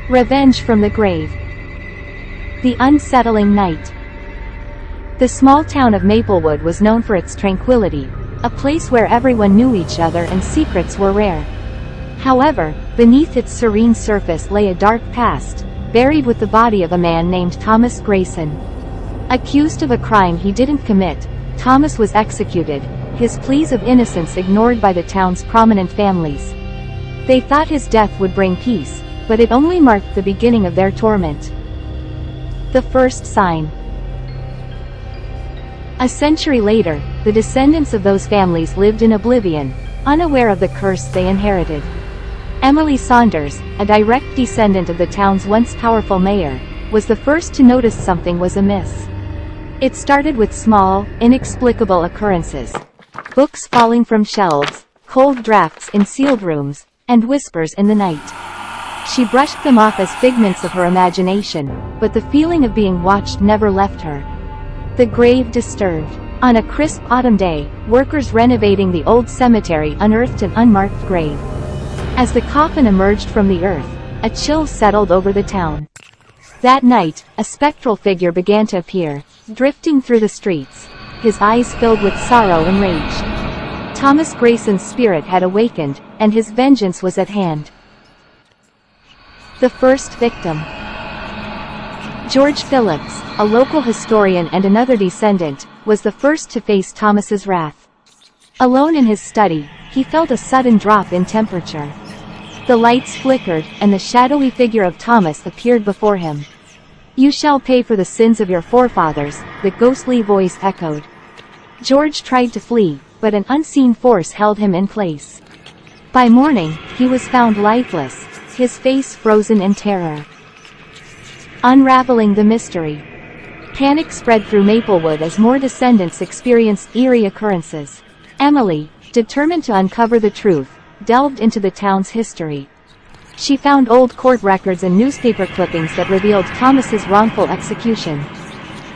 Revenge from the grave. The unsettling night. The small town of Maplewood was known for its tranquility, a place where everyone knew each other and secrets were rare. However, beneath its serene surface lay a dark past, buried with the body of a man named Thomas Grayson. Accused of a crime he didn't commit, Thomas was executed, his pleas of innocence ignored by the town's prominent families. They thought his death would bring peace, but it only marked the beginning of their torment. The first sign. A century later, the descendants of those families lived in oblivion, unaware of the curse they inherited. Emily Saunders, a direct descendant of the town's once powerful mayor, was the first to notice something was amiss. It started with small, inexplicable occurrences. Books falling from shelves, cold drafts in sealed rooms, and whispers in the night. She brushed them off as figments of her imagination, but the feeling of being watched never left her. The grave disturbed. On a crisp autumn day, workers renovating the old cemetery unearthed an unmarked grave. As the coffin emerged from the earth, a chill settled over the town. That night, a spectral figure began to appear, drifting through the streets, his eyes filled with sorrow and rage. Thomas Grayson's spirit had awakened, and his vengeance was at hand. The first victim. George Phillips, a local historian and another descendant, was the first to face Thomas's wrath. Alone in his study, he felt a sudden drop in temperature. The lights flickered, and the shadowy figure of Thomas appeared before him. "You shall pay for the sins of your forefathers," the ghostly voice echoed. George tried to flee, but an unseen force held him in place. By morning, he was found lifeless, his face frozen in terror. Unraveling the mystery. Panic spread through Maplewood as more descendants experienced eerie occurrences. Emily, determined to uncover the truth, delved into the town's history. She found old court records and newspaper clippings that revealed Thomas's wrongful execution.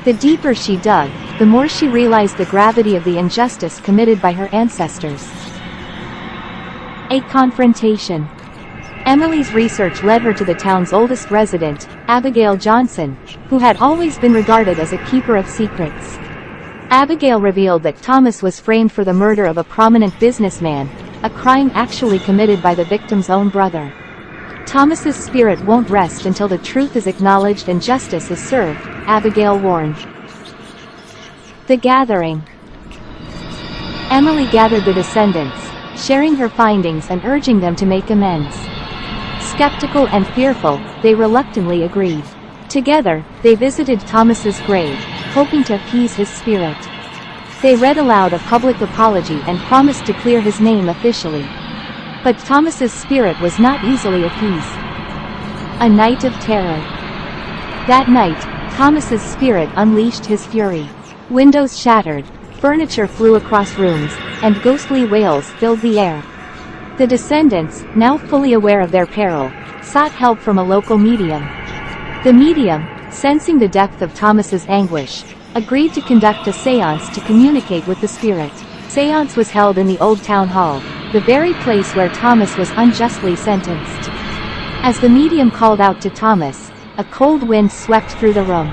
The deeper she dug, the more she realized the gravity of the injustice committed by her ancestors. A confrontation. Emily's research led her to the town's oldest resident, Abigail Johnson, who had always been regarded as a keeper of secrets. Abigail revealed that Thomas was framed for the murder of a prominent businessman, a crime actually committed by the victim's own brother. Thomas's spirit won't rest until the truth is acknowledged and justice is served, Abigail warned. The gathering. Emily gathered the descendants, sharing her findings and urging them to make amends. Skeptical and fearful, they reluctantly agreed. Together, they visited Thomas's grave, hoping to appease his spirit. They read aloud a public apology and promised to clear his name officially. But Thomas's spirit was not easily appeased. A night of terror. That night, Thomas's spirit unleashed his fury. Windows shattered, furniture flew across rooms, and ghostly wails filled the air. The descendants, now fully aware of their peril, sought help from a local medium. The medium, sensing the depth of Thomas's anguish, agreed to conduct a séance to communicate with the spirit. Séance was held in the old town hall, the very place where Thomas was unjustly sentenced. As the medium called out to Thomas, a cold wind swept through the room.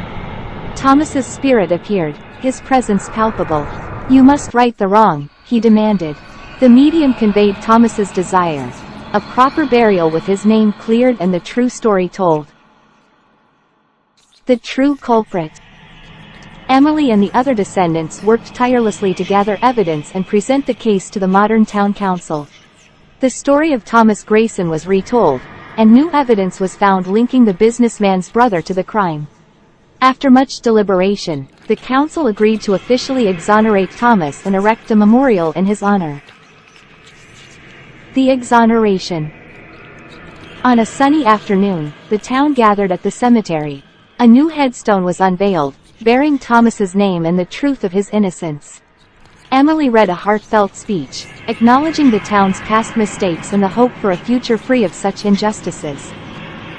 Thomas's spirit appeared, his presence palpable. "You must right the wrong," he demanded. The medium conveyed Thomas's desire, a proper burial with his name cleared and the true story told. The true culprit. Emily and the other descendants worked tirelessly to gather evidence and present the case to the modern town council. The story of Thomas Grayson was retold, and new evidence was found linking the businessman's brother to the crime. After much deliberation, the council agreed to officially exonerate Thomas and erect a memorial in his honor. The exoneration. On a sunny afternoon, the town gathered at the cemetery. A new headstone was unveiled, bearing Thomas's name and the truth of his innocence. Emily read a heartfelt speech, acknowledging the town's past mistakes and the hope for a future free of such injustices.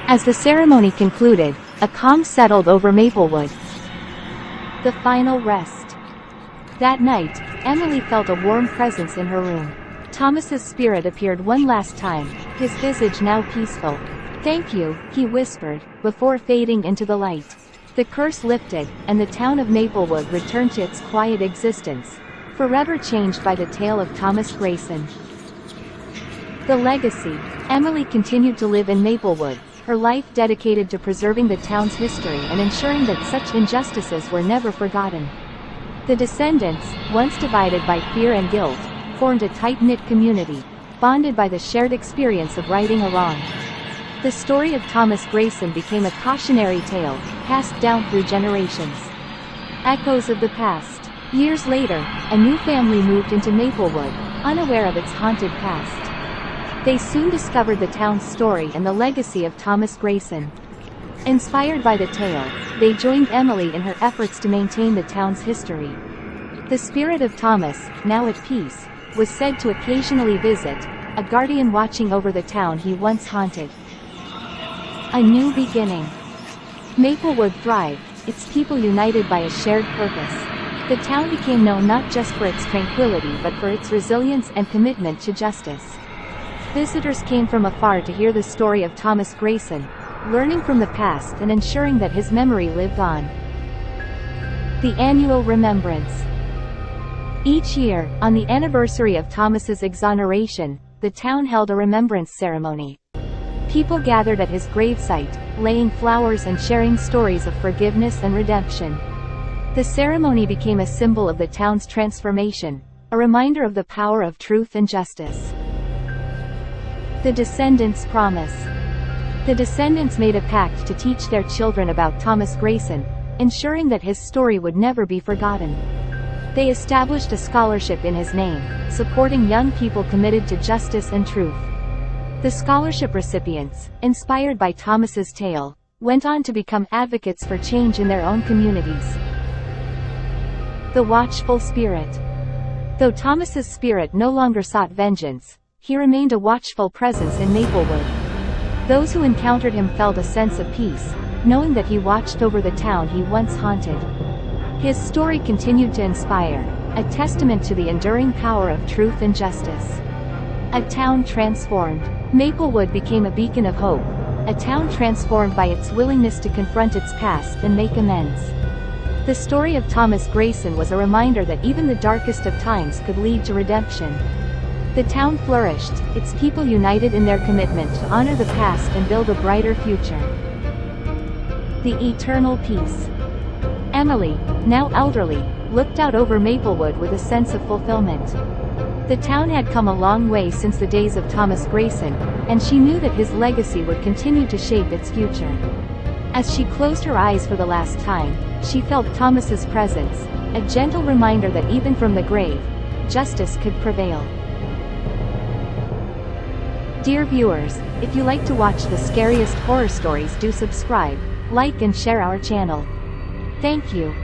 As the ceremony concluded, a calm settled over Maplewood. The final rest. That night, Emily felt a warm presence in her room. Thomas's spirit appeared one last time, his visage now peaceful. "Thank you," he whispered, before fading into the light. The curse lifted, and the town of Maplewood returned to its quiet existence, forever changed by the tale of Thomas Grayson. The legacy. Emily continued to live in Maplewood, her life dedicated to preserving the town's history and ensuring that such injustices were never forgotten. The descendants, once divided by fear and guilt, formed a tight-knit community, bonded by the shared experience of righting a wrong. The story of Thomas Grayson became a cautionary tale, passed down through generations. Echoes of the past. Years later, a new family moved into Maplewood, unaware of its haunted past. They soon discovered the town's story and the legacy of Thomas Grayson. Inspired by the tale, they joined Emily in her efforts to maintain the town's history. The spirit of Thomas, now at peace, was said to occasionally visit, a guardian watching over the town he once haunted. A new beginning. Maplewood thrived, its people united by a shared purpose. The town became known not just for its tranquility but for its resilience and commitment to justice. Visitors came from afar to hear the story of Thomas Grayson, learning from the past and ensuring that his memory lived on. The annual remembrance. Each year, on the anniversary of Thomas's exoneration, the town held a remembrance ceremony. People gathered at his gravesite, laying flowers and sharing stories of forgiveness and redemption. The ceremony became a symbol of the town's transformation, a reminder of the power of truth and justice. The descendants' promise. The descendants made a pact to teach their children about Thomas Grayson, ensuring that his story would never be forgotten. They established a scholarship in his name, supporting young people committed to justice and truth. The scholarship recipients, inspired by Thomas's tale, went on to become advocates for change in their own communities. The watchful spirit. Though Thomas's spirit no longer sought vengeance, he remained a watchful presence in Maplewood. Those who encountered him felt a sense of peace, knowing that he watched over the town he once haunted. His story continued to inspire, a testament to the enduring power of truth and justice. A town transformed. Maplewood became a beacon of hope, a town transformed by its willingness to confront its past and make amends. The story of Thomas Grayson was a reminder that even the darkest of times could lead to redemption. The town flourished, its people united in their commitment to honor the past and build a brighter future. The eternal peace. Emily, now elderly, looked out over Maplewood with a sense of fulfillment. The town had come a long way since the days of Thomas Grayson, and she knew that his legacy would continue to shape its future. As she closed her eyes for the last time, she felt Thomas's presence, a gentle reminder that even from the grave, justice could prevail. Dear viewers, if you like to watch the scariest horror stories, do subscribe, like and share our channel. Thank you.